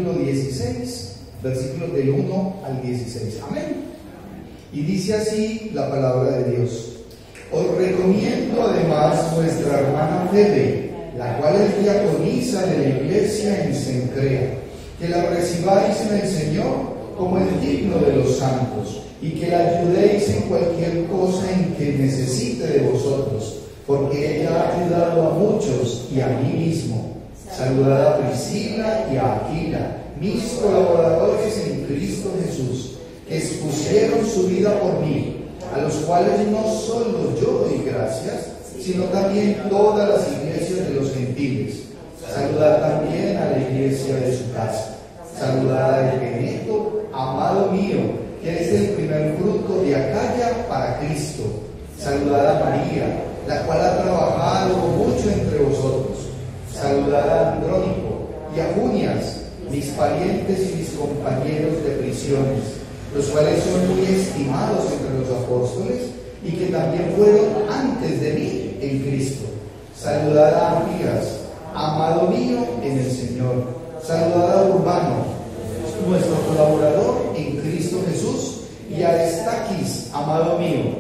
capítulo 16, versículos del 1 al 16. Amén. Y dice así la palabra de Dios. Os recomiendo además nuestra hermana Febe, la cual es diaconisa de la iglesia en Cencrea, que la recibáis en el Señor como es digno de los santos, y que la ayudéis en cualquier cosa en que necesite de vosotros, porque ella ha ayudado a muchos y a mí mismo. Saludad a Priscila y a Aquila, mis colaboradores en Cristo Jesús, que expusieron su vida por mí, a los cuales no solo yo doy gracias, sino también todas las iglesias de los gentiles. Saludad también a la iglesia de su casa. Saludad a Epeneto, amado mío, que es el primer fruto de Acaya para Cristo. Saludad a María, la cual ha trabajado mucho entre vosotros. Saludad a Andrónico y a Junias, mis parientes y mis compañeros de prisiones, los cuales son muy estimados entre los apóstoles y que también fueron antes de mí en Cristo. Saludad a Amplias, amado mío en el Señor. Saludad a Urbano, nuestro colaborador en Cristo Jesús, y a Estaquis, amado mío.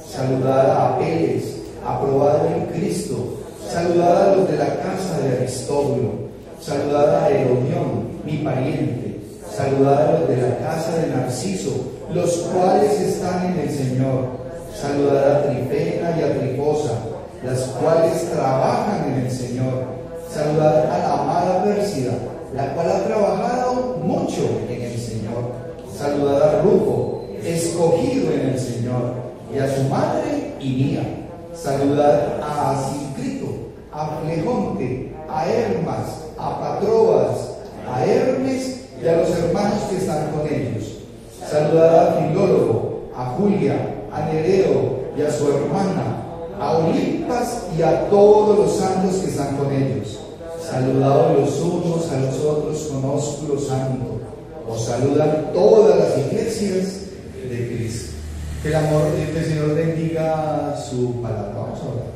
Saludad a Apeles, aprobado en Cristo. Saludad a los de la casa de Aristóbulo. Saludad a Herodión, mi pariente. Saludad a los de la casa de Narciso, los cuales están en el Señor. Saludad a Trifena y a Trifosa, las cuales trabajan en el Señor. Saludad a la amada Pérsida, la cual ha trabajado mucho en el Señor. Saludad a Rufo, escogido en el Señor, y a su madre y mía. Saludad a Asíncrito, a Flegonte, a Hermas, a Patrobas, a Hermes y a los hermanos que están con ellos. Saludad a Filólogo, a Julia, a Nereo y a su hermana, a Olimpas y a todos los santos que están con ellos. Saludaos los unos a los otros con ósculo santo. Os saludan todas las iglesias de Cristo. Que el amor del Señor bendiga su palabra. Vamos a orar.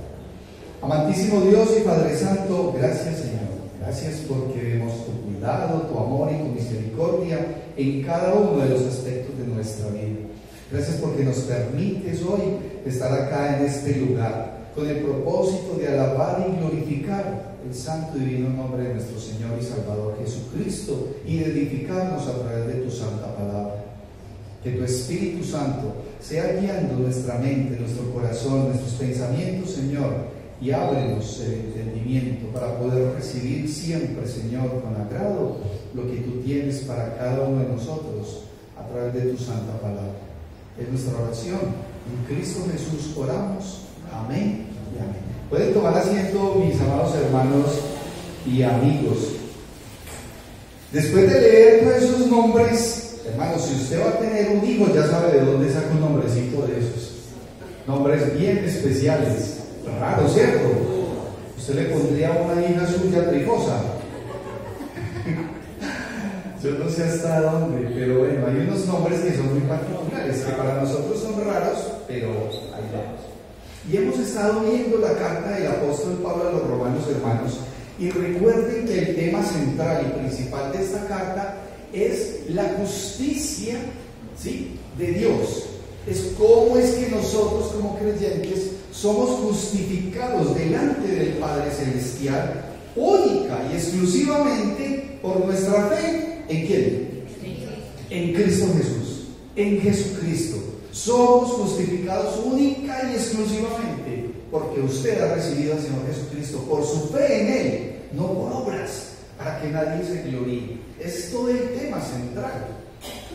Amantísimo Dios y Padre Santo, gracias Señor. Gracias porque vemos tu cuidado, tu amor y tu misericordia en cada uno de los aspectos de nuestra vida. Gracias porque nos permites hoy estar acá en este lugar con el propósito de alabar y glorificar el santo y divino nombre de nuestro Señor y Salvador Jesucristo y de edificarnos a través de tu santa palabra. Que tu Espíritu Santo sea guiando nuestra mente, nuestro corazón, nuestros pensamientos, Señor, y ábrenos el entendimiento para poder recibir siempre, Señor, con agrado lo que tú tienes para cada uno de nosotros a través de tu santa palabra. Es nuestra oración. En Cristo Jesús oramos. Amén y amén. Pueden tomar asiento, mis amados hermanos y amigos. Después de leer todos esos nombres, hermanos, si usted va a tener un hijo, ya sabe de dónde saca un nombrecito de esos. Nombres bien especiales. Raro, ¿cierto? Usted le pondría a una hija suya Trifosa. Yo no sé hasta dónde, pero bueno, hay unos nombres que son muy particulares, que para nosotros son raros, pero ahí vamos. Y hemos estado viendo la carta del apóstol Pablo a los romanos, hermanos, y recuerden que el tema central y principal de esta carta es la justicia, ¿sí?, de Dios. Es cómo es que nosotros como creyentes somos justificados delante del Padre Celestial única y exclusivamente por nuestra fe. ¿En quién? En Cristo Jesús, en Jesucristo. Somos justificados única y exclusivamente porque usted ha recibido al Señor Jesucristo por su fe en Él, no por obras, para que nadie se gloríe. Es todo el tema central.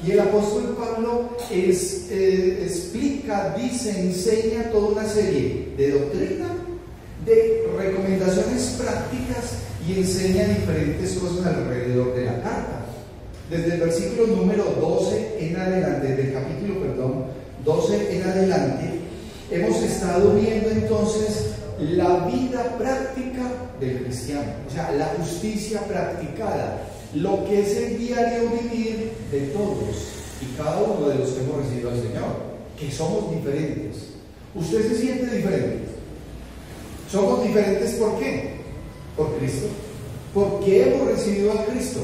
Y el apóstol Pablo explica, dice, enseña toda una serie de doctrina, de recomendaciones prácticas y enseña diferentes cosas alrededor de la carta. Desde el versículo número 12 en adelante, desde el capítulo, 12 en adelante, hemos estado viendo entonces la vida práctica del cristiano, o sea, la justicia practicada, lo que es el diario vivir de todos y cada uno de los que hemos recibido al Señor, que somos diferentes. ¿Usted se siente diferente? ¿Somos diferentes por qué? Por Cristo. ¿Por qué hemos recibido a Cristo?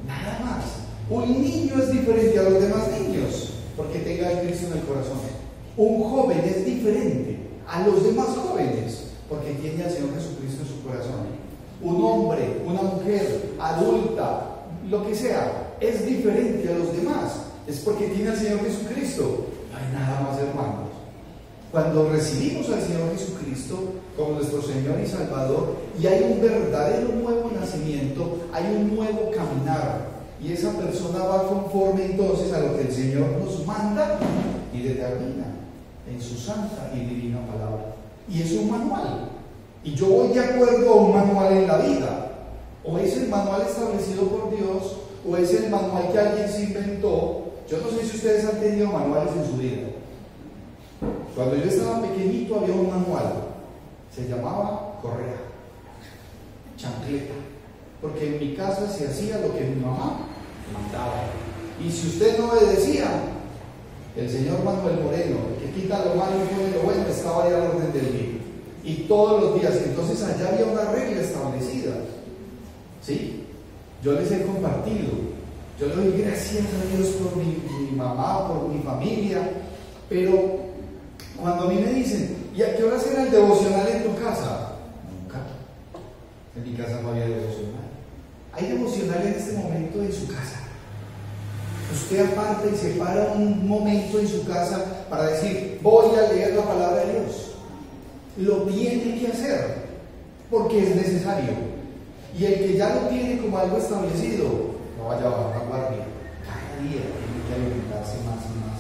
Nada más. Un niño es diferente a los demás niños porque tenga a Cristo en el corazón. Un joven es diferente a los demás jóvenes porque tiene al Señor Jesucristo en su corazón. Un hombre, una mujer, adulta, lo que sea, es diferente a los demás. Es porque tiene al Señor Jesucristo. No hay nada más, hermanos. Cuando recibimos al Señor Jesucristo como nuestro Señor y Salvador, y hay un verdadero nuevo nacimiento, hay un nuevo caminar, y esa persona va conforme entonces a lo que el Señor nos manda y determina en su santa y divina palabra. Y es un manual. Y yo voy de acuerdo a un manual en la vida. O es el manual establecido por Dios, o es el manual que alguien se inventó. Yo no sé si ustedes han tenido manuales en su vida. Cuando yo estaba pequeñito había un manual. Se llamaba correa, chancleta. Porque en mi casa se hacía lo que mi mamá mandaba. Y si usted no obedecía, el señor Manuel Moreno, que quita lo malo y pone lo bueno, estaba ahí al orden del día. Y todos los días. Entonces allá había una regla establecida. ¿Sí? Yo les he compartido. Yo le doy gracias a Dios por mi mamá, por mi familia. Pero cuando a mí me dicen, ¿y a qué hora será el devocional en tu casa? Nunca. En mi casa no había devocional. Hay devocional en este momento en su casa. Usted aparta y separa un momento en su casa para decir, voy a leer la palabra de Dios. Lo tiene que hacer porque es necesario. Y el que ya lo tiene como algo establecido, no vaya a bajar la guardia. Cada día tiene que alimentarse más y más.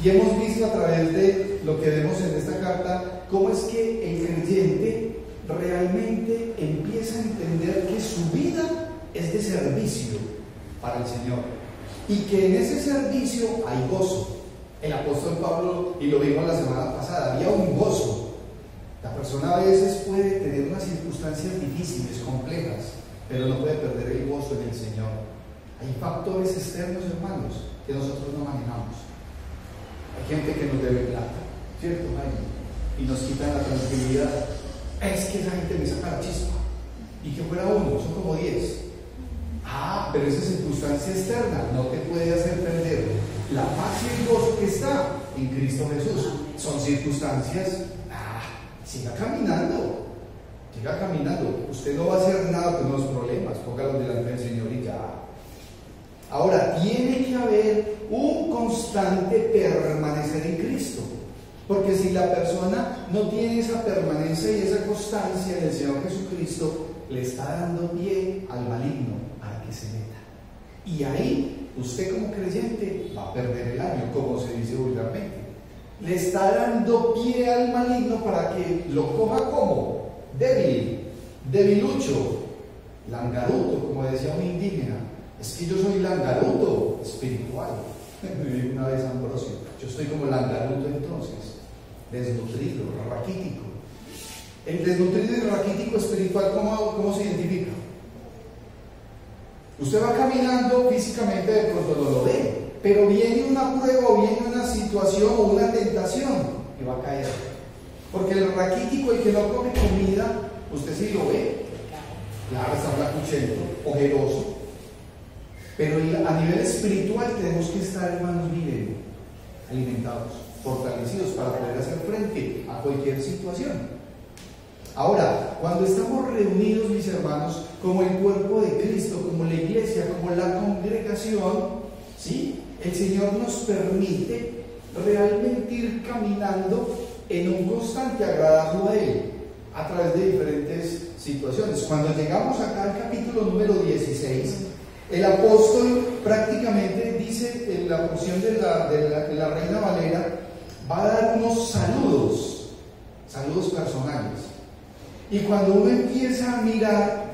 Y hemos visto a través de lo que vemos en esta carta cómo es que el creyente realmente empieza a entender que su vida es de servicio para el Señor y que en ese servicio hay gozo. El apóstol Pablo, y lo vimos la semana pasada, había un gozo. La persona a veces puede tener unas circunstancias difíciles, complejas, pero no puede perder el gozo en el Señor. Hay factores externos, hermanos, que nosotros no manejamos. Hay gente que nos debe plata, ¿cierto, Jaime? Y nos quitan la tranquilidad. Es que esa gente me saca la chispa. Y que fuera uno, son como 10. Ah, pero esa circunstancia externa no te puede hacer perder la paz y el gozo que está en Cristo Jesús. Son circunstancias. Siga caminando. Siga caminando. Usted no va a hacer nada con los problemas. Póngalos delante del Señor y ya. Ahora, tiene que haber un constante permanecer en Cristo. Porque si la persona no tiene esa permanencia y esa constancia del Señor Jesucristo, le está dando pie al maligno para que se meta. Y ahí, usted como creyente va a perder el año, como se dice vulgarmente. Le está dando pie al maligno para que lo coja como débil, debilucho, langaruto, como decía un indígena. Es que yo soy langaruto espiritual. Me dijo una vez Ambrosio, yo estoy como langaruto entonces, desnutrido, raquítico. El desnutrido y raquítico espiritual, ¿cómo se identifica? Usted va caminando físicamente, de pronto no lo ve, pero viene una prueba o viene una situación o una tentación y va a caer. Porque el raquítico, el que no come comida, usted sí lo ve. Claro, está flacuchento, ojeroso. Pero a nivel espiritual tenemos que estar, hermanos, bien alimentados, fortalecidos para poder hacer frente a cualquier situación. Ahora, cuando estamos reunidos, mis hermanos, como el cuerpo de Cristo, como la iglesia, como la congregación, ¿sí? El Señor nos permite realmente ir caminando en un constante agradado a Él, a través de diferentes situaciones. Cuando llegamos acá al capítulo número 16, el apóstol prácticamente dice, en la porción de la Reina Valera, va a dar unos saludos personales. Y cuando uno empieza a mirar,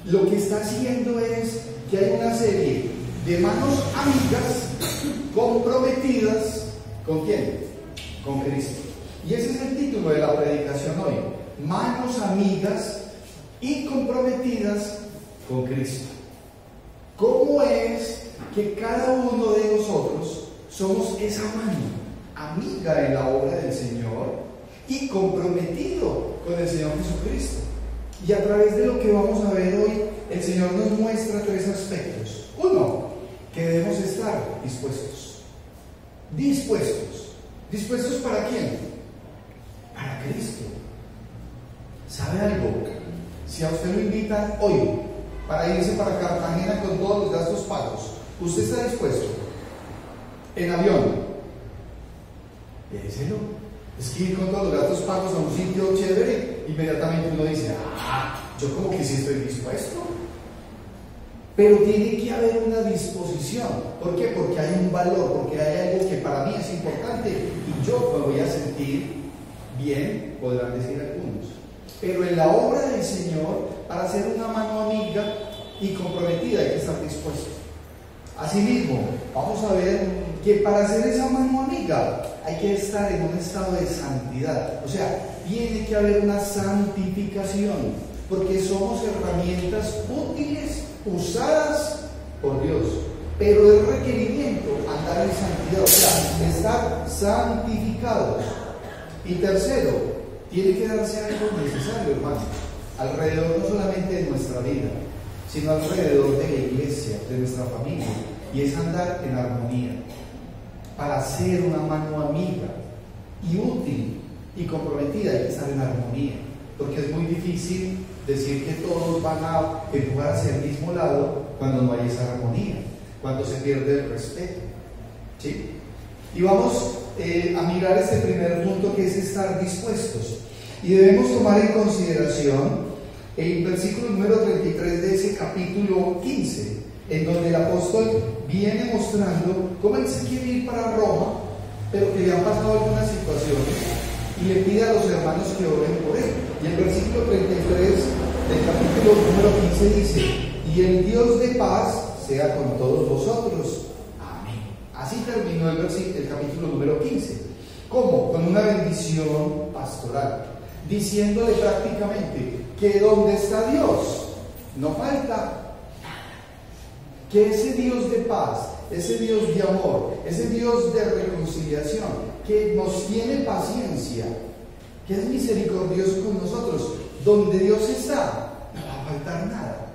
lo que está haciendo es que hay una serie de manos amigas, comprometidas, ¿con quién? Con Cristo. Y ese es el título de la predicación hoy: manos amigas y comprometidas con Cristo. ¿Cómo es que cada uno de nosotros somos esa mano amiga en la obra del Señor y comprometido con el Señor Jesucristo? Y a través de lo que vamos a ver hoy, el Señor nos muestra tres aspectos. Uno, que debemos estar dispuestos. Dispuestos. ¿Dispuestos para quién? Para Cristo. ¿Sabe algo? Si a usted lo invitan hoy para irse para Cartagena con todos los gastos pagos, ¿usted está dispuesto? En avión. Piénselo. Es que ir con todos los gastos pagos a un sitio chévere, inmediatamente uno dice, yo como que sí estoy dispuesto. Pero tiene que haber una disposición. ¿Por qué? Porque hay un valor, porque hay algo que para mí es importante y yo me voy a sentir bien, podrán decir algunos. Pero en la obra del Señor, para ser una mano amiga y comprometida, hay que estar dispuesto. Asimismo, vamos a ver que para ser esa mano amiga hay que estar en un estado de santidad. O sea, tiene que haber una santificación, porque somos herramientas útiles, usadas por Dios. Pero el requerimiento, andar en santidad, o sea, estar santificados. Y tercero, tiene que darse algo necesario, hermano, alrededor no solamente de nuestra vida, sino alrededor de la iglesia, de nuestra familia, y es andar en armonía, para ser una mano amiga y útil y comprometida. Hay que estar en armonía, porque es muy difícil decir que todos van a empujar hacia el mismo lado cuando no hay esa armonía, cuando se pierde el respeto, ¿sí? Y vamos a mirar este primer punto, que es estar dispuestos, y debemos tomar en consideración el versículo número 33 de ese capítulo 15, en donde el apóstol viene mostrando cómo él se quiere ir para Roma, pero que le han pasado algunas situaciones y le pide a los hermanos que oren por él. Y el versículo 33 del capítulo número 15 dice: y el Dios de paz sea con todos vosotros. Amén. Así terminó el capítulo número 15. ¿Cómo? Con una bendición pastoral, diciéndole prácticamente que donde está Dios no falta, que ese Dios de paz, ese Dios de amor, ese Dios de reconciliación, que nos tiene paciencia, que es misericordioso con nosotros, donde Dios está, no va a faltar nada,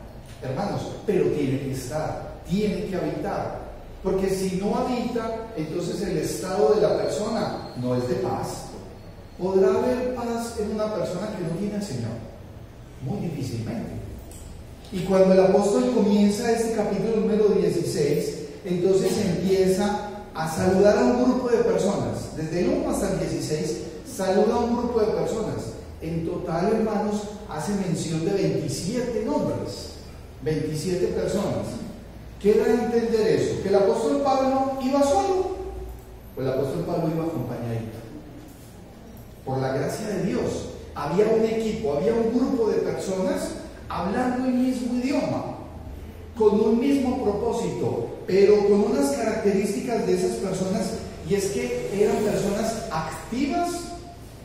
hermanos, pero tiene que estar, tiene que habitar, porque si no habita, entonces el estado de la persona no es de paz. ¿Podrá haber paz en una persona que no tiene al Señor? Muy difícilmente. Y cuando el apóstol comienza este capítulo número 16, entonces empieza a saludar a un grupo de personas. Desde el 1 hasta el 16, saluda a un grupo de personas. En total, hermanos, hace mención de 27 nombres, 27 personas. ¿Qué da a entender eso? ¿Que el apóstol Pablo iba solo? Pues el apóstol Pablo iba acompañadito. Por la gracia de Dios, había un equipo, había un grupo de personas hablando el mismo idioma, con un mismo propósito, pero con unas características de esas personas, y es que eran personas activas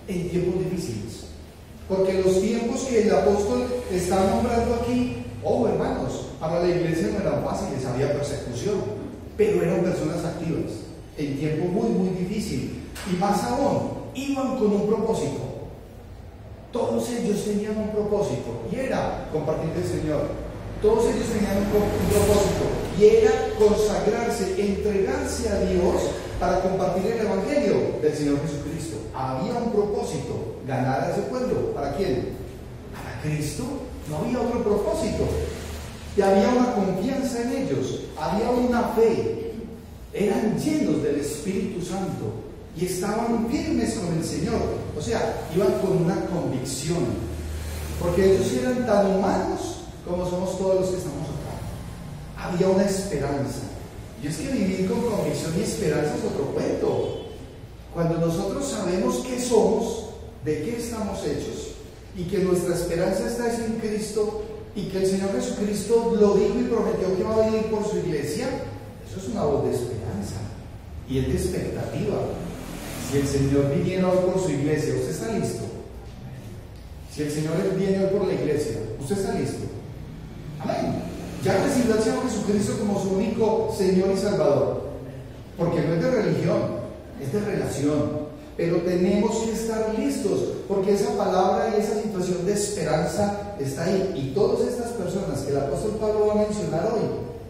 en tiempos difíciles. Porque los tiempos que el apóstol está nombrando aquí, hermanos, para la iglesia no eran fáciles, había persecución, pero eran personas activas en tiempo muy, muy difícil. Y más aún, iban con un propósito. Todos ellos tenían un propósito, y era compartir el Señor. Todos ellos tenían un propósito, y era consagrarse, entregarse a Dios para compartir el Evangelio del Señor Jesucristo. Había un propósito: ganar a ese pueblo. ¿Para quién? Para Cristo. No había otro propósito. Y había una confianza en ellos, había una fe. Eran llenos del Espíritu Santo y estaban firmes con el Señor. O sea, iban con una convicción, porque ellos eran tan humanos como somos todos los que estamos acá. Había una esperanza, y es que vivir con convicción y esperanza es otro cuento. Cuando nosotros sabemos qué somos, de qué estamos hechos, y que nuestra esperanza está en Cristo, y que el Señor Jesucristo lo dijo y prometió que va a venir por su iglesia, eso es una voz de esperanza y es de expectativa. Si el Señor viniera hoy por su iglesia, ¿usted está listo? Si el Señor viene hoy por la iglesia, ¿usted está listo? Amén. Ya recibió al Señor Jesucristo como su único Señor y Salvador, porque no es de religión, es de relación. Pero tenemos que estar listos, porque esa palabra y esa situación de esperanza está ahí. Y todas estas personas que el apóstol Pablo va a mencionar hoy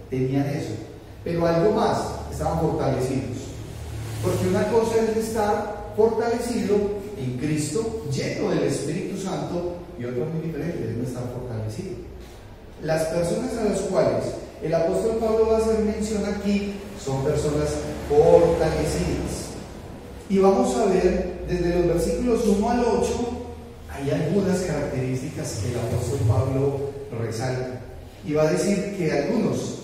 tenían eso. Pero algo más, estaban fortalecidos. Porque una cosa es estar fortalecido en Cristo, lleno del Espíritu Santo, y otra muy diferente, es no estar fortalecido. Las personas a las cuales el apóstol Pablo va a hacer mención aquí son personas fortalecidas. Y vamos a ver desde los versículos 1 al 8, hay algunas características que el apóstol Pablo resalta. Y va a decir que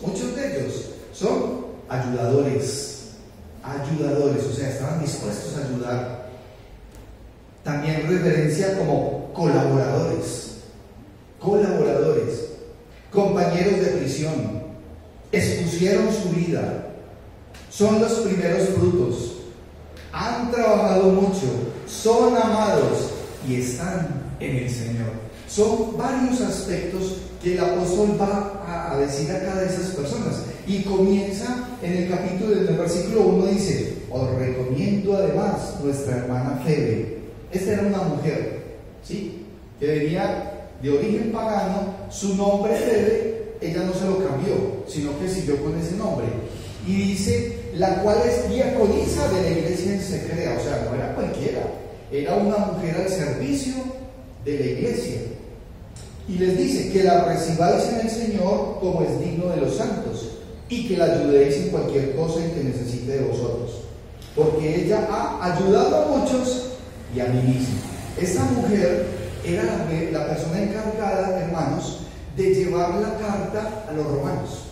muchos de ellos, son ayudadores, o sea, estaban dispuestos a ayudar. También referencia como colaboradores, compañeros de prisión, expusieron su vida, son los primeros frutos, han trabajado mucho, son amados y están en el Señor. Son varios aspectos que el apóstol va a decir acá de esas personas. Y comienza en el versículo 1, dice: os recomiendo además nuestra hermana Febe. Esta era una mujer, ¿sí?, que venía de origen pagano. Su nombre Febe, ella no se lo cambió, sino que siguió con ese nombre. Y dice, la cual es diaconisa de la iglesia en Secrea. O sea, no era cualquiera, era una mujer al servicio de la iglesia. Y les dice que la recibáis en el Señor como es digno de los santos, y que la ayudéis en cualquier cosa en que necesite de vosotros, porque ella ha ayudado a muchos y a mí mismo. Esta mujer era la persona encargada, hermanos, de llevar la carta a los romanos.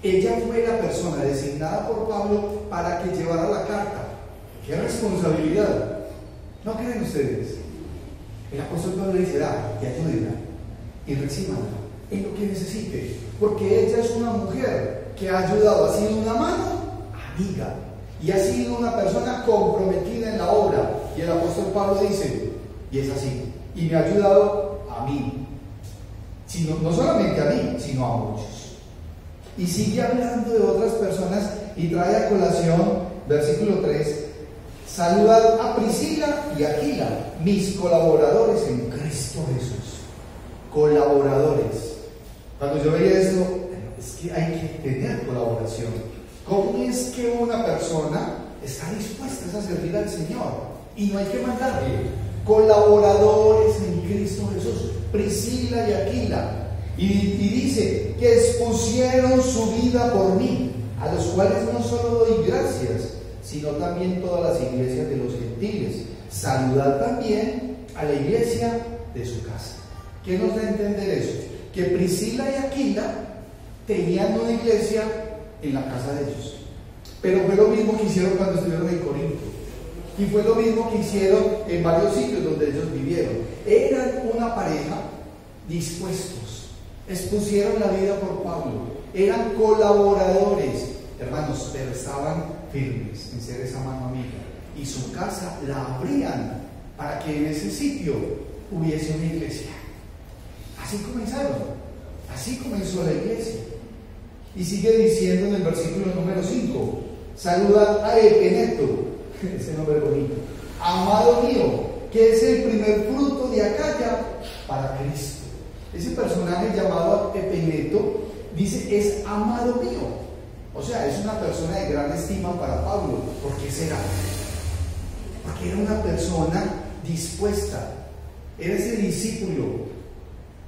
Ella fue la persona designada por Pablo para que llevara la carta. ¡Qué responsabilidad! ¿No creen ustedes? El apóstol Pablo dice: y ayúdenla y recíbanla en lo que necesite, porque ella es una mujer que ha ayudado, ha sido una mano amiga y ha sido una persona comprometida en la obra. Y el apóstol Pablo dice, y es así, y me ha ayudado a mí, no solamente a mí, sino a muchos. Y sigue hablando de otras personas y trae a colación, versículo 3, saludad a Priscila y Aquila, mis colaboradores en Cristo Jesús. Colaboradores. Cuando yo veía esto, es que hay que tener colaboración. ¿Cómo es que una persona está dispuesta a servir al Señor y no hay que mandarle? Colaboradores en Cristo Jesús, Priscila y Aquila. Y dice que expusieron su vida por mí, a los cuales no solo doy gracias, sino también todas las iglesias de los gentiles. Saludad también a la iglesia de su casa. ¿Qué nos da a entender eso? Que Priscila y Aquila tenían una iglesia en la casa de ellos, pero fue lo mismo que hicieron cuando estuvieron en Corinto, y fue lo mismo que hicieron en varios sitios donde ellos vivieron. Eran una pareja dispuestos, expusieron la vida por Pablo, eran colaboradores, hermanos, pero estaban firmes en ser esa mano amiga, y su casa la abrían para que en ese sitio hubiese una iglesia. Así comenzaron, así comenzó la iglesia. Y sigue diciendo en el versículo número 5, saludad a Epeneto, ese nombre bonito, amado mío, que es el primer fruto de Acaya para Cristo. Ese personaje llamado Epeneto dice, es amado mío. O sea, es una persona de gran estima para Pablo. ¿Por qué será? Porque era una persona dispuesta, era ese discípulo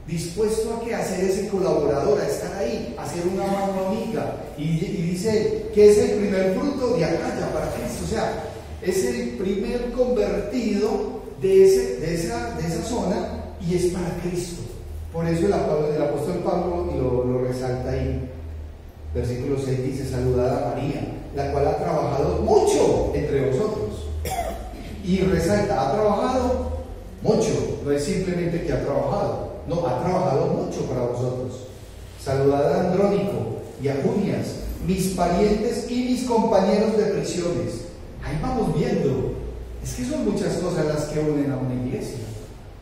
dispuesto a hacer ese colaborador, a estar ahí, a ser una mano amiga. Y dice que es el primer fruto de Acaya para Cristo. O sea, es el primer convertido de esa zona y es para Cristo. Por eso el apóstol Pablo lo resalta ahí. Versículo 6 dice, saludad a María, la cual ha trabajado mucho entre vosotros. Y resalta, ha trabajado mucho, no es simplemente que ha trabajado, no, ha trabajado mucho para vosotros. Saludad a Andrónico y a Junias, mis parientes y mis compañeros de prisiones. Ahí vamos viendo, es que son muchas cosas las que unen a una iglesia,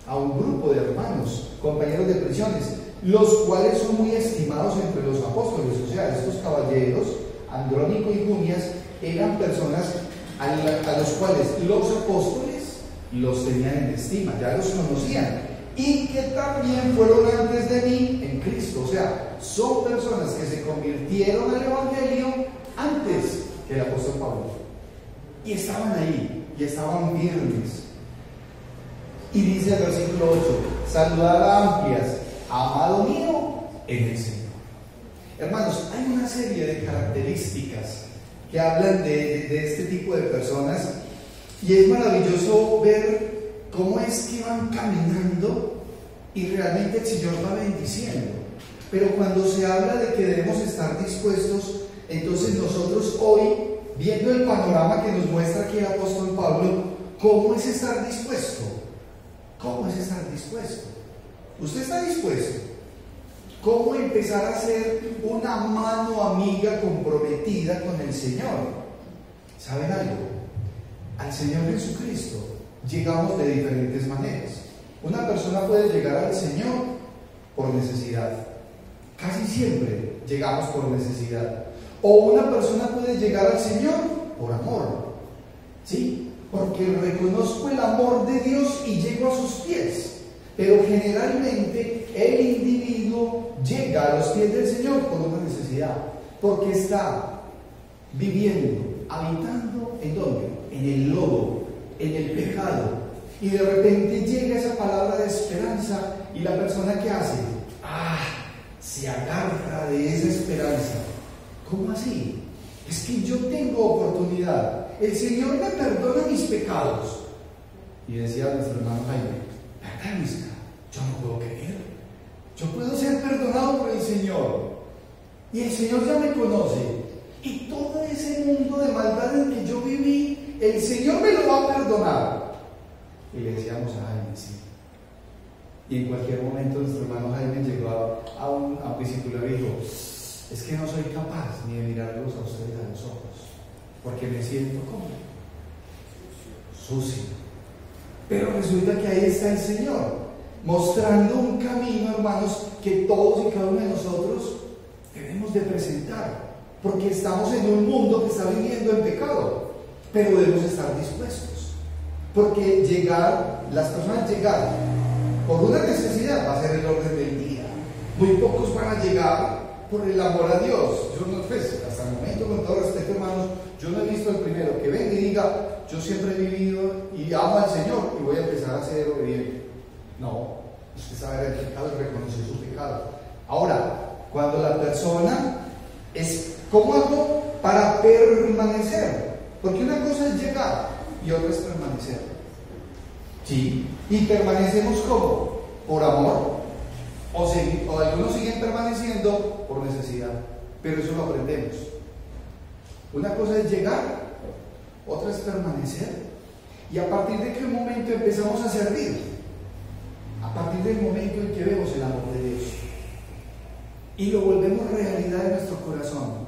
a un grupo de hermanos, compañeros de prisiones, los cuales son muy estimados entre los apóstoles. O sea, estos caballeros, Andrónico y Junias, eran personas a los cuales los apóstoles los tenían en estima, ya los conocían, y que también fueron antes de mí en Cristo. O sea, son personas que se convirtieron al Evangelio antes que el apóstol Pablo, y estaban ahí, y estaban firmes. Y dice el versículo 8: saludad a Amplias, amado mío en el Señor. Hermanos, hay una serie de características que hablan de este tipo de personas, y es maravilloso ver cómo es que van caminando y realmente el Señor va bendiciendo. Pero cuando se habla de que debemos estar dispuestos, entonces nosotros hoy, viendo el panorama que nos muestra aquí el apóstol Pablo, ¿cómo es estar dispuesto? ¿Cómo es estar dispuesto? ¿Usted está dispuesto? ¿Cómo empezar a ser una mano amiga comprometida con el Señor? ¿Saben algo? Al Señor Jesucristo llegamos de diferentes maneras. Una persona puede llegar al Señor por necesidad. Casi siempre llegamos por necesidad. O una persona puede llegar al Señor por amor. ¿Sí? Porque reconozco el amor de Dios y llego a sus pies. Pero generalmente el individuo llega a los pies del Señor por una necesidad, porque está viviendo, habitando ¿en dónde? En el lodo, en el pecado, y de repente llega esa palabra de esperanza, y la persona que hace, se agarra de esa esperanza. ¿Cómo así? Es que yo tengo oportunidad, el Señor me perdona mis pecados. Y decía nuestro hermano Jaime: yo no puedo creer, yo puedo ser perdonado por el Señor, y el Señor ya me conoce, y todo ese mundo de maldad en que yo viví, el Señor me lo va a perdonar. Y le decíamos a Jaime: sí. Y en cualquier momento nuestro hermano Jaime llegó a un discípulo y dijo: es que no soy capaz ni de mirarlos a ustedes a los ojos, porque me siento como sucio. Pero resulta que ahí está el Señor, mostrando un camino, hermanos, que todos y cada uno de nosotros debemos de presentar, porque estamos en un mundo que está viviendo en pecado, pero debemos estar dispuestos, porque las personas llegar por una necesidad va a ser el orden del día. Muy pocos van a llegar por el amor a Dios. Yo no, hasta el momento, con todo respeto, hermanos, yo no he visto el primero que venga y diga: yo siempre he vivido y amo al Señor y voy a empezar a ser obediente. No, usted sabe el pecado y reconocer su pecado. Ahora, cuando la persona es, ¿cómo hago para permanecer? Porque una cosa es llegar y otra es permanecer. ¿Sí? Y permanecemos ¿cómo? Por amor. O algunos siguen permaneciendo por necesidad, pero eso lo aprendemos. Una cosa es llegar, otra es permanecer. Y a partir de qué momento empezamos a servir? A partir del momento en que vemos el amor de Dios y lo volvemos realidad en nuestro corazón.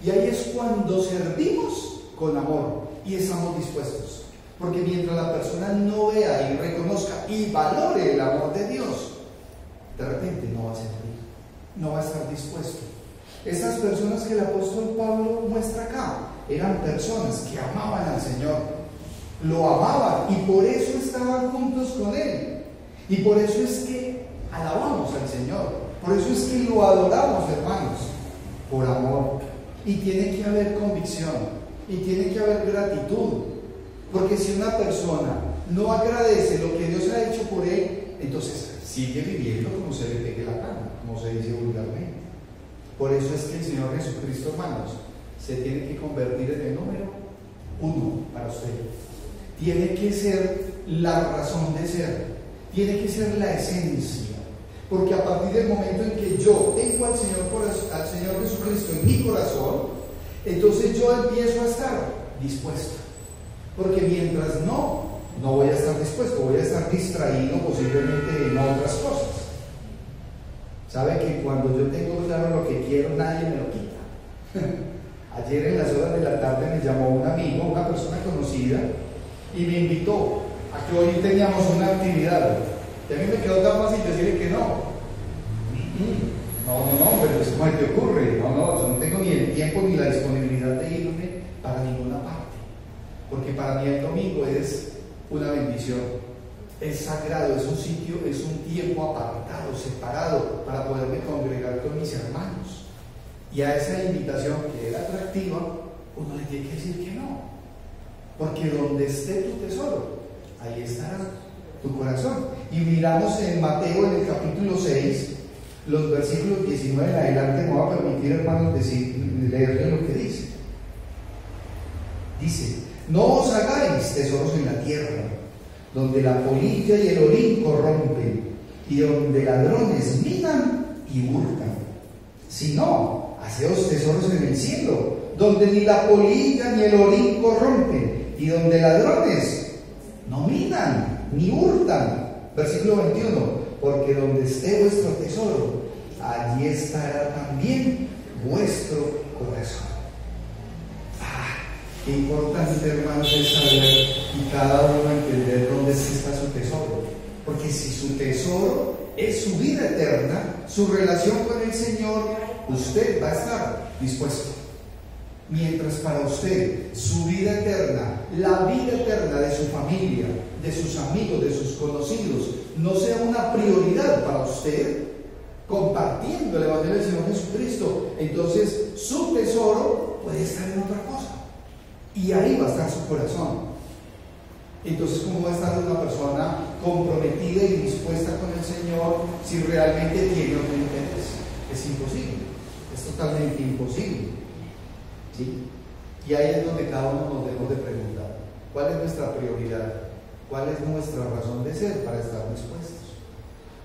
Y ahí es cuando servimos con amor y estamos dispuestos. Porque mientras la persona no vea y reconozca y valore el amor de Dios, de repente no va a servir, no va a estar dispuesto. Estas personas que el apóstol Pablo muestra acá eran personas que amaban al Señor, lo amaban y por eso estaban juntos con Él. Y por eso es que alabamos al Señor, por eso es que lo adoramos, hermanos, por amor. Y tiene que haber convicción, y tiene que haber gratitud, porque si una persona no agradece lo que Dios ha hecho por él, entonces sigue viviendo como se le pegue la gana, como se dice vulgarmente. Por eso es que el Señor Jesucristo, hermanos, se tiene que convertir en el número 1 para usted. Tiene que ser la razón de ser, tiene que ser la esencia, porque a partir del momento en que yo tengo al Señor Jesucristo en mi corazón, entonces yo empiezo a estar dispuesto, porque mientras no voy a estar dispuesto, voy a estar distraído posiblemente en otras cosas. Sabe que cuando yo tengo claro lo que quiero, nadie me lo quita. Ayer en las horas de la tarde me llamó un amigo, una persona conocida, y me invitó a que hoy teníamos una actividad. Y a mí me quedó tan fácil decirle que no. No, pero eso no te ocurre. No, yo no tengo ni el tiempo ni la disponibilidad de irme para ninguna parte. Porque para mí el domingo es una bendición. Es sagrado, es un sitio, es un tiempo apartado, separado, para poderme congregar con mis hermanos. Y a esa invitación que era atractiva, uno le tiene que decir que no. Porque donde esté tu tesoro, ahí estará tu corazón. Y miramos en Mateo, en el capítulo 6, los versículos 19 en adelante. Me voy a permitir, hermanos, leerles lo que dice. Dice: no os hagáis tesoros en la tierra, donde la polilla y el orín corrompen, y donde ladrones minan y hurtan, sino haceos tesoros en el cielo, donde ni la polilla ni el orín corrompen, y donde ladrones no minan ni hurtan. Versículo 21: porque donde esté vuestro tesoro, allí estará también vuestro corazón. Qué importante, hermanos, es saber y cada uno entender dónde está su tesoro. Porque si su tesoro es su vida eterna, su relación con el Señor, usted va a estar dispuesto. Mientras para usted su vida eterna, la vida eterna de su familia, de sus amigos, de sus conocidos, no sea una prioridad para usted, compartiendo el Evangelio del Señor Jesucristo, entonces su tesoro puede estar en otra cosa. Y ahí va a estar su corazón. Entonces, ¿cómo va a estar una persona comprometida y dispuesta con el Señor si realmente tiene otro interés? Es imposible, es totalmente imposible. ¿Sí? Y ahí es donde cada uno nos debemos de preguntar: ¿cuál es nuestra prioridad? ¿Cuál es nuestra razón de ser para estar dispuestos?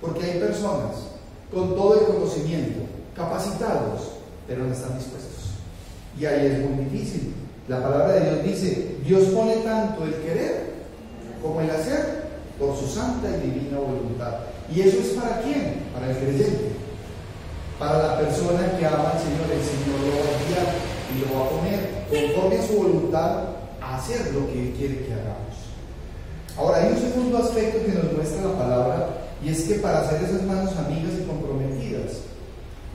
Porque hay personas con todo el conocimiento, capacitados, pero no están dispuestos. Y ahí es muy difícil. La palabra de Dios dice: Dios pone tanto el querer como el hacer por su santa y divina voluntad. ¿Y eso es para quién? Para el creyente. Para la persona que ama al Señor, el Señor lo va a guiar y lo va a poner conforme a su voluntad a hacer lo que Él quiere que hagamos. Ahora, hay un segundo aspecto que nos muestra la palabra, y es que para hacer esas manos amigas y comprometidas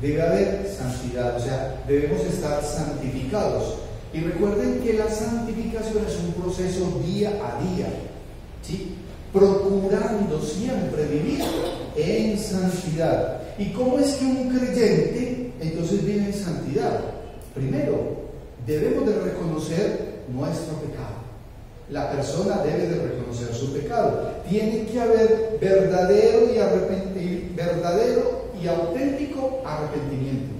debe haber santidad, o sea, debemos estar santificados. Y recuerden que la santificación es un proceso día a día, ¿sí? Procurando siempre vivir en santidad. ¿Y cómo es que un creyente entonces vive en santidad? Primero, debemos de reconocer nuestro pecado. La persona debe de reconocer su pecado. Tiene que haber verdadero y auténtico arrepentimiento.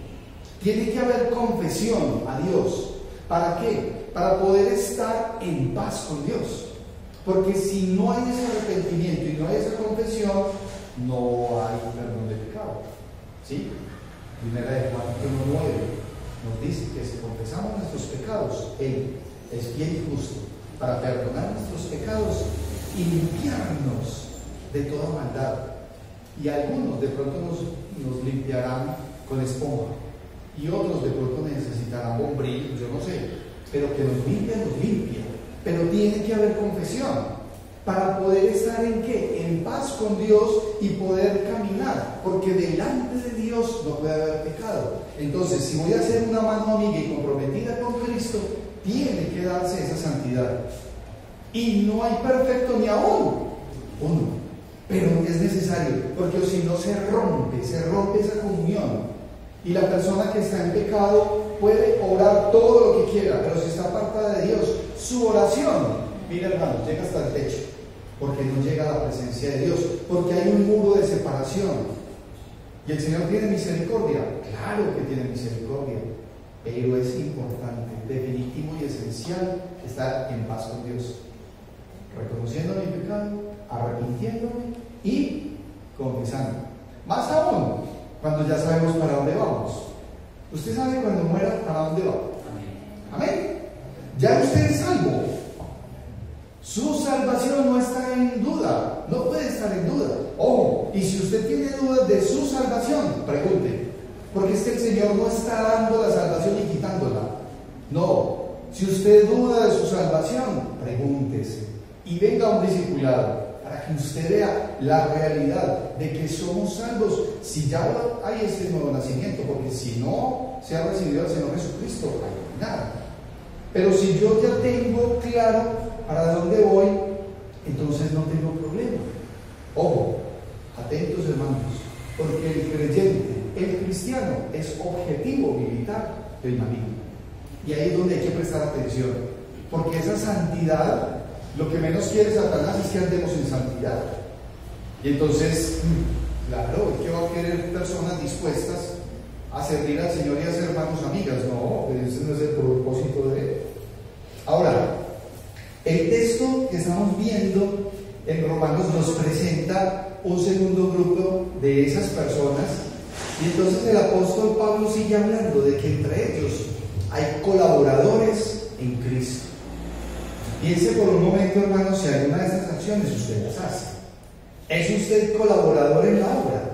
Tiene que haber confesión a Dios. ¿Para qué? Para poder estar en paz con Dios. Porque si no hay ese arrepentimiento y no hay esa confesión, no hay perdón de pecado. ¿Sí? Primera de Juan 1:9 nos dice que si confesamos nuestros pecados, Él es fiel y justo para perdonar nuestros pecados y limpiarnos de toda maldad. Y algunos de pronto nos limpiarán con esponja, y otros de pronto necesitarán bombril, yo no sé, pero que nos limpia. Pero tiene que haber confesión para poder estar en ¿qué? En paz con Dios y poder caminar, porque delante de Dios no puede haber pecado. Entonces, si voy a ser una mano amiga y comprometida con Cristo, tiene que darse esa santidad. Y no hay perfecto ni aún uno, pero es necesario, porque si no se rompe esa comunión. Y la persona que está en pecado puede orar todo lo que quiera, pero si está apartada de Dios, su oración, mira hermanos, llega hasta el techo, porque no llega a la presencia de Dios, porque hay un muro de separación. ¿Y el Señor tiene misericordia? Claro que tiene misericordia, pero es importante, definitivo y esencial estar en paz con Dios, reconociendo mi pecado, arrepintiéndome y confesando. Más aún, cuando ya sabemos para dónde vamos. Usted sabe cuando muera para dónde va. Amén. Ya usted es salvo. Su salvación no está en duda. No puede estar en duda. Ojo, y si usted tiene dudas de su salvación, pregunte. Porque es que el Señor no está dando la salvación y quitándola. No. Si usted duda de su salvación, pregúntese. Y venga a un discipulado, para que usted vea la realidad de que somos salvos si ya hay este nuevo nacimiento, porque si no se ha recibido al Señor Jesucristo, no hay nada. Pero si yo ya tengo claro para dónde voy, entonces no tengo problema. Ojo, atentos hermanos, porque el creyente, el cristiano, es objetivo militar del maligno. Y ahí es donde hay que prestar atención, porque esa santidad, lo que menos quiere Satanás es que andemos en santidad. Y entonces, claro, ¿qué va a querer personas dispuestas a servir al Señor y a ser manos amigas? No, ese no es el propósito de él. Ahora, el texto que estamos viendo en Romanos nos presenta un segundo grupo de esas personas, y entonces el apóstol Pablo sigue hablando de que entre ellos hay colaboradores en Cristo. Piense por un momento, hermanos, si alguna de estas acciones usted las hace. ¿Es usted colaborador en la obra?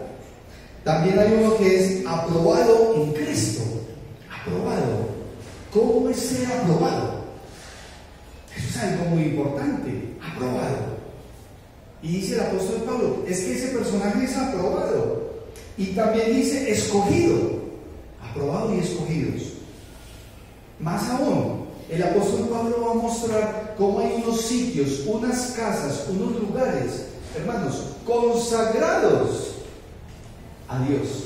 También hay uno que es aprobado en Cristo. Aprobado. ¿Cómo es ser aprobado? Eso es algo muy importante. Aprobado. Y dice el apóstol Pablo, es que ese personaje es aprobado. Y también dice escogido. Aprobado y escogidos. Más aún, el apóstol Pablo va a mostrar cómo hay unos sitios, unas casas, unos lugares, hermanos, consagrados a Dios,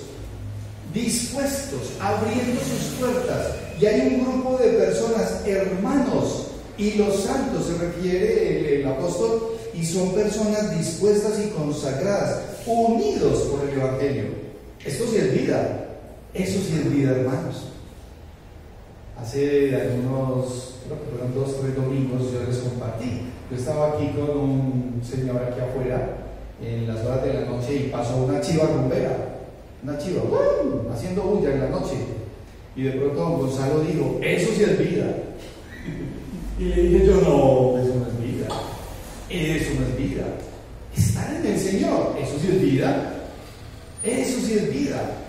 dispuestos, abriendo sus puertas, y hay un grupo de personas, hermanos, y los santos se refiere el apóstol, y son personas dispuestas y consagradas, unidos por el Evangelio. Esto sí es vida, eso sí es vida, hermanos. Hace algunos, creo que fueron 2 o 3 domingos, yo les compartí. Yo estaba aquí con un señor aquí afuera, en las horas de la noche, y pasó una chiva rumbera, una chiva, haciendo bulla en la noche. Y de pronto don Gonzalo dijo, eso sí es vida. Y le dije yo, no, eso no es vida. Eso no es vida. Estar en el Señor, eso sí es vida. Eso sí es vida.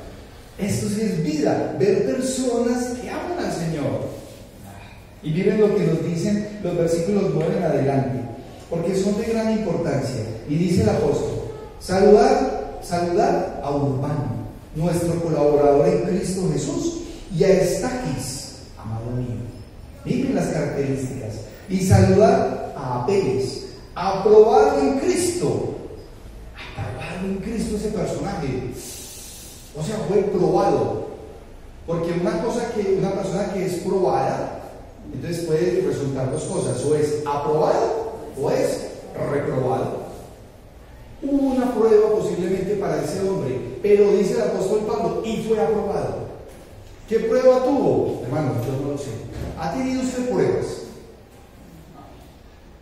Esto sí es vida, ver personas que aman al Señor. Y miren lo que nos dicen los versículos 9 en adelante, porque son de gran importancia. Y dice el apóstol, saludar a Urbano, nuestro colaborador en Cristo Jesús, y a Estaquis, amado mío. Miren las características. Y saludar a Apeles, aprobado en Cristo. Aprobado en Cristo ese personaje. O sea, fue probado. Porque una persona que es probada, entonces puede resultar 2 cosas: o es aprobado o es reprobado. Hubo una prueba posiblemente para ese hombre, pero dice el apóstol Pablo, y fue aprobado. ¿Qué prueba tuvo? Hermano, yo no lo sé. ¿Ha tenido usted pruebas?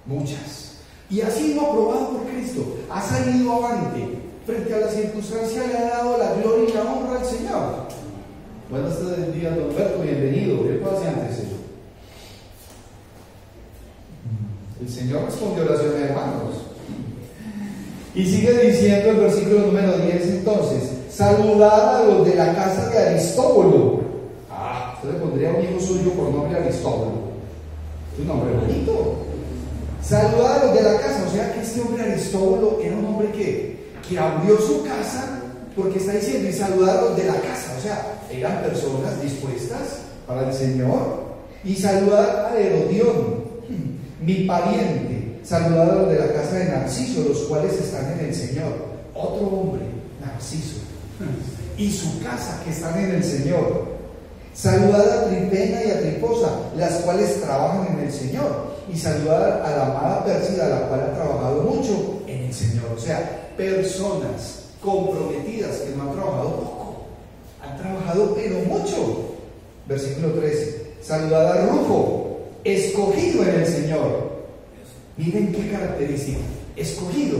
Muchas. Y ha sido aprobado por Cristo. Ha salido avante. Frente a la circunstancia le ha dado la gloria y la honra al Señor. Buenos días, don Berto, bienvenido. ¿Qué pasa antes? El Señor respondió oración, hermanos. Y sigue diciendo el versículo número 10, entonces, saludad a los de la casa de Aristóbulo. Usted le pondría a un hijo suyo por nombre Aristóbulo. Es un nombre bonito. Saludad a los de la casa. O sea que este hombre Aristóbulo era un hombre que abrió su casa, porque está diciendo, y saludar a los de la casa. O sea, eran personas dispuestas para el Señor. Y saludar a Herodión, mi pariente. Saludar a los de la casa de Narciso, los cuales están en el Señor. Otro hombre, Narciso, y su casa, que están en el Señor. Saludad a Trifena y a Trifosa, las cuales trabajan en el Señor. Y saludad a la amada Pérsida, la cual ha trabajado mucho en el Señor. O sea, personas comprometidas que no han trabajado poco, han trabajado pero mucho. Versículo 13. Saludad a Rufo, escogido en el Señor. Miren qué característica. Escogido.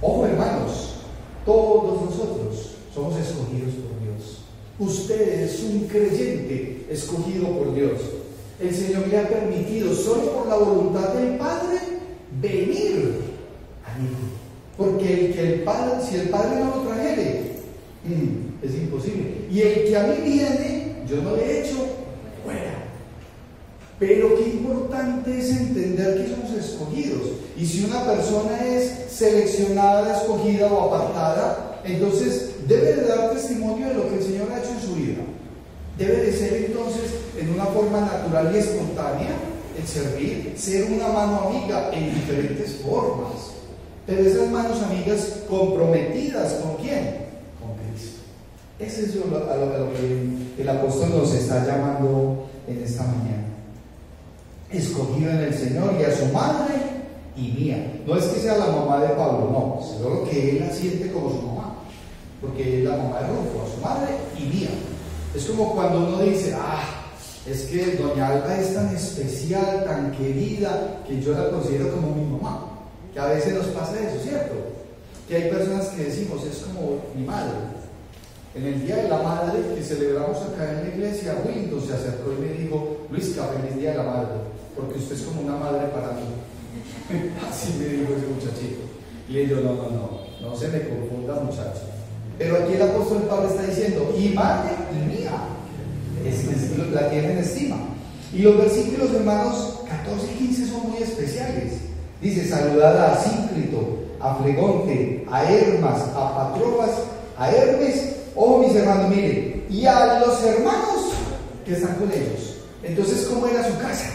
Ojo, hermanos, todos nosotros somos escogidos por Dios. Usted es un creyente escogido por Dios. El Señor le ha permitido, solo por la voluntad del Padre, venir a mí. Porque si el Padre no lo trajere, es imposible. Y el que a mí viene, yo no le he hecho fuera. Pero qué importante es entender que somos escogidos. Y si una persona es seleccionada, escogida o apartada, entonces debe de dar testimonio de lo que el Señor ha hecho en su vida. Debe de ser entonces en una forma natural y espontánea el servir, ser una mano amiga en diferentes formas. Pero esas manos amigas comprometidas, ¿con quién? Con Cristo. Ese es a lo que el apóstol nos está llamando en esta mañana. Escogido en el Señor y a su madre y mía. No es que sea la mamá de Pablo, no, sino que él la siente como su mamá, porque es la mamá de Rufo, a su madre y mía. Es como cuando uno dice, es que doña Alba es tan especial, tan querida, que yo la considero como mi mamá. Que a veces nos pasa eso, ¿cierto? Que hay personas que decimos, es como mi madre. En el Día de la Madre que celebramos acá en la iglesia, Windows se acercó y me dijo, Luisca, feliz Día de la Madre, porque usted es como una madre para mí. Así me dijo ese muchachito. Y le digo, no se me confunda, muchacho. Pero aquí el apóstol Pablo está diciendo, y madre y mía, la tiene en estima. Y los versículos, hermanos, 14 y 15 son muy especiales. Dice, saludad a Asíncrito, a Flegonte, a Hermas, a Patrobas, a Hermes, mis hermanos, miren, y a los hermanos que están con ellos. Entonces, ¿cómo era su casa?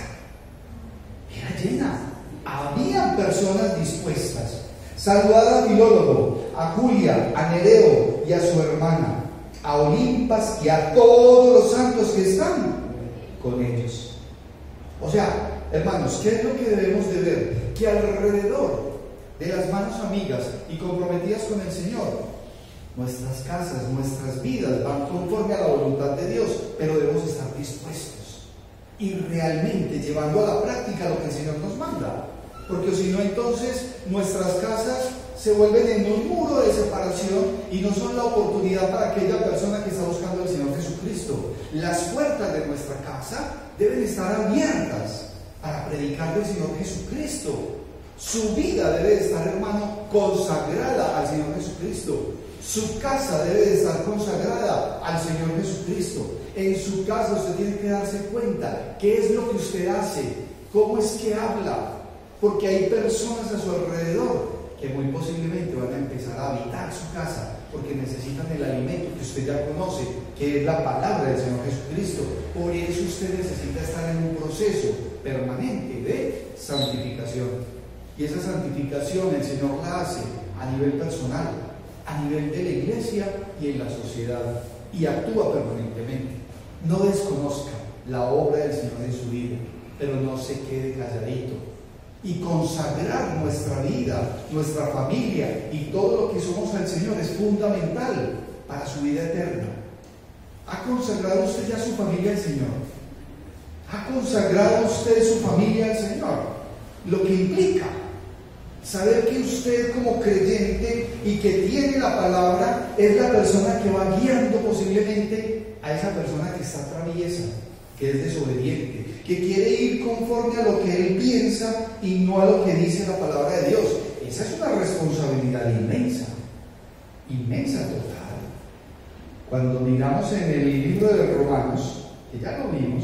Era llena. Habían personas dispuestas. Saludad a Filólogo, a Julia, a Nereo y a su hermana, a Olimpas y a todos los santos que están con ellos. O sea, hermanos, ¿qué es lo que debemos de ver? Que alrededor de las manos amigas y comprometidas con el Señor, nuestras casas, nuestras vidas van conforme a la voluntad de Dios, pero debemos estar dispuestos y realmente llevando a la práctica lo que el Señor nos manda. Porque si no, entonces nuestras casas se vuelven en un muro de separación y no son la oportunidad para aquella persona que está buscando al Señor Jesucristo. Las puertas de nuestra casa deben estar abiertas para predicar del Señor Jesucristo. Su vida debe de estar, hermano, consagrada al Señor Jesucristo. Su casa debe de estar consagrada al Señor Jesucristo. En su casa usted tiene que darse cuenta qué es lo que usted hace, cómo es que habla, porque hay personas a su alrededor que muy posiblemente van a empezar a habitar su casa porque necesitan el alimento que usted ya conoce, que es la palabra del Señor Jesucristo. Por eso usted necesita estar en un proceso permanente de santificación. Y esa santificación el Señor la hace a nivel personal, a nivel de la iglesia y en la sociedad, y actúa permanentemente. No desconozca la obra del Señor en su vida, pero no se quede calladito. Y consagrar nuestra vida, nuestra familia y todo lo que somos al Señor es fundamental para su vida eterna. ¿Ha consagrado usted ya su familia al Señor? ¿Ha consagrado usted su familia al Señor? Lo que implica saber que usted como creyente y que tiene la palabra es la persona que va guiando posiblemente a esa persona que está traviesa, que es desobediente, que quiere ir conforme a lo que él piensa y no a lo que dice la palabra de Dios. Esa es una responsabilidad inmensa, inmensa total. Cuando miramos en el libro de Romanos, que ya lo vimos,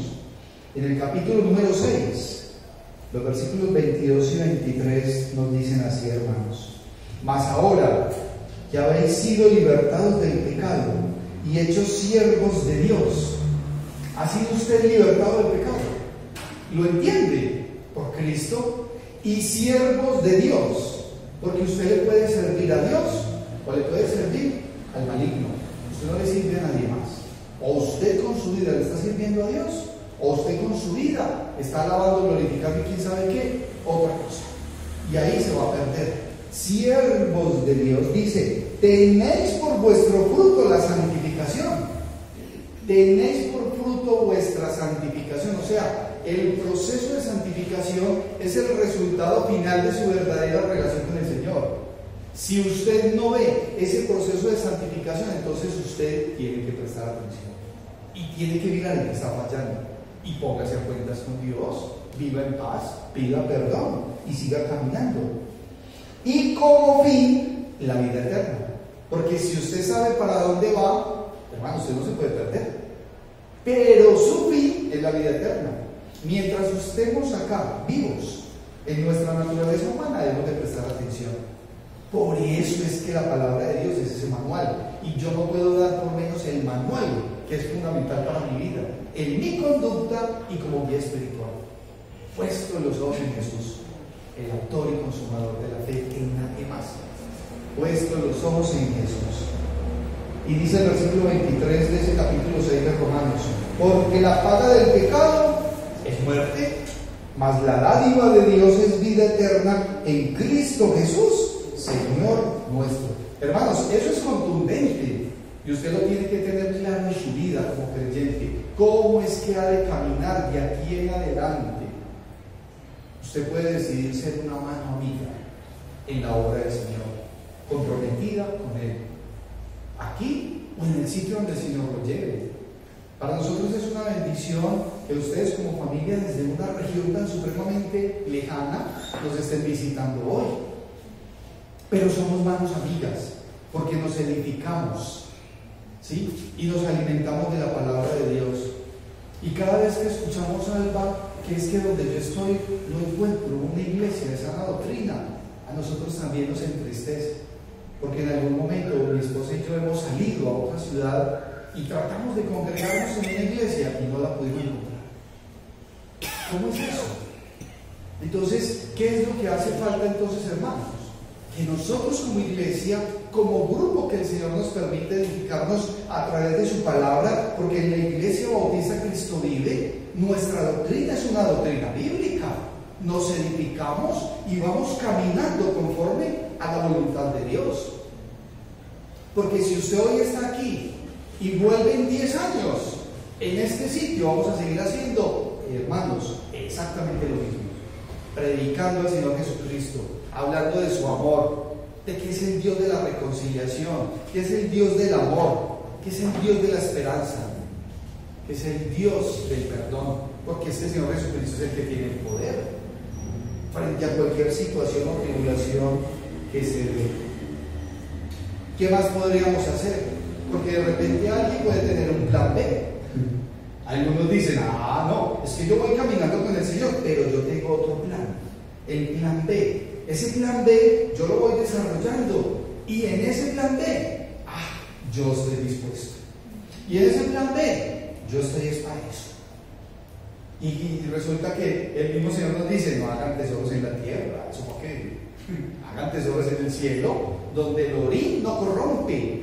en el capítulo número 6, los versículos 22 y 23 nos dicen así, hermanos: mas ahora que habéis sido libertados del pecado y hechos siervos de Dios. ¿Ha sido usted libertado del pecado? ¿Lo entiende? Por Cristo. Y siervos de Dios, porque usted le puede servir a Dios o le puede servir al maligno. Usted no le sirve a nadie más. O usted con su vida le está sirviendo a Dios, o usted con su vida está alabando, glorificando y quién sabe qué, otra cosa. Y ahí se va a perder. Siervos de Dios, dice: tenéis por vuestro fruto la santificación. Tenéis por fruto vuestra santificación. O sea, el proceso de santificación es el resultado final de su verdadera relación con el Señor. Si usted no ve ese proceso de santificación, entonces usted tiene que prestar atención y tiene que mirar en qué está fallando y póngase a cuentas con Dios, viva en paz, pida perdón y siga caminando. Y como fin, la vida eterna. Porque si usted sabe para dónde va, hermano, usted no se puede perder. Pero su fin es la vida eterna. Mientras estemos acá, vivos, en nuestra naturaleza humana, debemos de prestar atención. Por eso es que la palabra de Dios es ese manual. Y yo no puedo dar por menos el manual, que es fundamental para mi vida, en mi conducta y como guía espiritual. puesto los ojos en Jesús, el autor y consumador de la fe, en nadie más. Puesto los ojos en Jesús. Y dice el versículo 23 de ese capítulo 6 de Romanos: porque la paga del pecado es muerte, mas la dádiva de Dios es vida eterna en Cristo Jesús, Señor nuestro. Hermanos, eso es contundente y usted lo tiene que tener claro en su vida como creyente. ¿Cómo es que ha de caminar de aquí en adelante? Usted puede decidir ser una mano amiga en la obra del Señor, comprometida con Él, aquí o en el sitio donde el Señor lo lleve. Para nosotros es una bendición que ustedes como familia desde una región tan supremamente lejana nos estén visitando hoy. Pero somos manos amigas porque nos edificamos, ¿sí? Y nos alimentamos de la palabra de Dios. Y cada vez que escuchamos algo, que es que donde yo estoy no encuentro una iglesia de sana doctrina, a nosotros también nos entristece, porque en algún momento mi esposa y yo hemos salido a otra ciudad y tratamos de congregarnos en una iglesia y no la pudimos encontrar. ¿Cómo es eso? Entonces, ¿qué es lo que hace falta entonces, hermanos? Que nosotros como iglesia, como grupo que el Señor nos permite edificarnos a través de su palabra, porque en la Iglesia Bautista Cristo Vive, nuestra doctrina es una doctrina bíblica. Nos edificamos y vamos caminando conforme a la voluntad de Dios. Porque si usted hoy está aquí y vuelve en 10 años en este sitio, vamos a seguir haciendo, hermanos, exactamente lo mismo, predicando al Señor Jesucristo, hablando de su amor, de que es el Dios de la reconciliación, que es el Dios del amor, que es el Dios de la esperanza, que es el Dios del perdón, porque este Señor Jesucristo es el que tiene el poder frente a cualquier situación o tribulación que se dé. ¿Qué más podríamos hacer? Porque de repente alguien puede tener un plan B. Algunos dicen: no, es que yo voy caminando con el Señor, pero yo tengo otro plan, el plan B. Ese plan B yo lo voy desarrollando y en ese plan B, yo estoy dispuesto. Y en ese plan B, yo estoy para eso. Y resulta que el mismo Señor nos dice: no hagan tesoros en la tierra, ¿eso por qué? Hagan tesoros en el cielo, donde el orín no corrompe.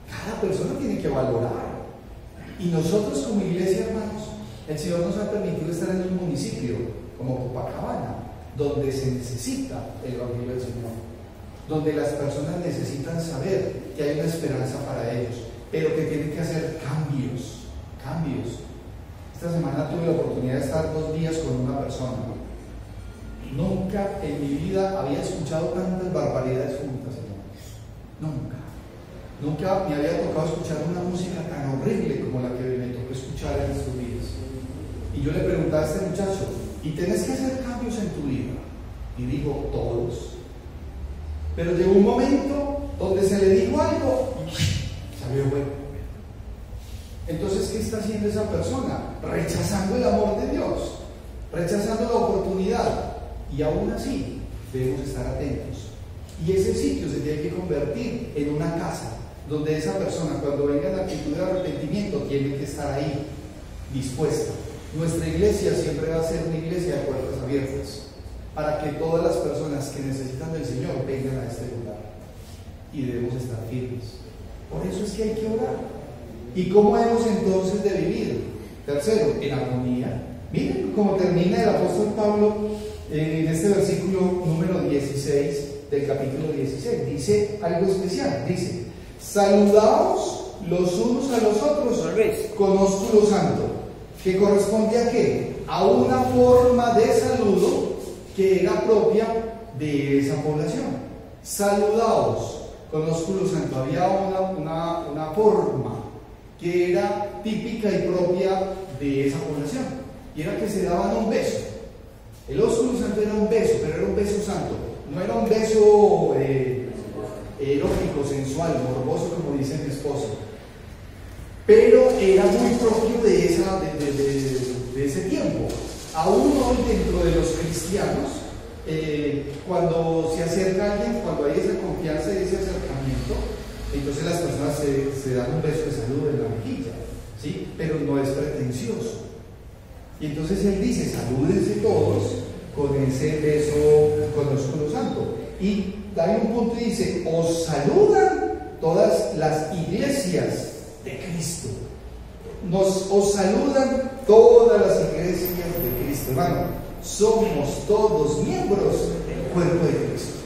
Cada persona tiene que valorar. Y nosotros como iglesia, hermanos, el Señor nos ha permitido estar en un municipio como Copacabana, donde se necesita el Evangelio del Señor, donde las personas necesitan saber que hay una esperanza para ellos, pero que tienen que hacer cambios. Esta semana tuve la oportunidad de estar 2 días con una persona. Nunca en mi vida había escuchado tantas barbaridades juntas, hermanos. Nunca me había tocado escuchar una música tan horrible como la que me tocó escuchar en estos días. Y yo le preguntaba a este muchacho: ¿y tenés que hacer cambios en tu vida? Y dijo: todos. Pero llegó un momento donde se le dijo algo y salió bueno. Entonces, ¿qué está haciendo esa persona? Rechazando el amor de Dios, rechazando la oportunidad. Y aún así debemos estar atentos. Y ese sitio se tiene que convertir en una casa donde esa persona, cuando venga en actitud de arrepentimiento, tiene que estar ahí, dispuesta. Nuestra iglesia siempre va a ser una iglesia de puertas abiertas, para que todas las personas que necesitan del Señor vengan a este lugar. Y debemos estar firmes. Por eso es que hay que orar. ¿Y cómo hemos entonces de vivir? Tercero, en armonía. Miren cómo termina el apóstol Pablo en este versículo número 16 del capítulo 16. Dice algo especial. Dice: saludaos los unos a los otros con ósculo santo, que corresponde a ¿qué? A una forma de saludo que era propia de esa población. Saludaos con ósculo santo. Había una forma que era típica y propia de esa población, y era que se daban un beso. El ósculo santo era un beso, pero era un beso santo, no era un beso erótico, sensual, morboso, como dice mi esposo, pero era muy propio de ese tiempo. Aún hoy, dentro de los cristianos, cuando se acerca alguien, cuando hay esa confianza y ese acercamiento, entonces las personas se dan un beso de saludo en la mejilla, ¿sí? Pero no es pretencioso, Y entonces él dice, salúdense todos con ese beso con el escudo santo. Y da un punto y dice, os saludan todas las iglesias de Cristo. Os saludan todas las iglesias de Cristo. Hermano, somos todos miembros del cuerpo de Cristo.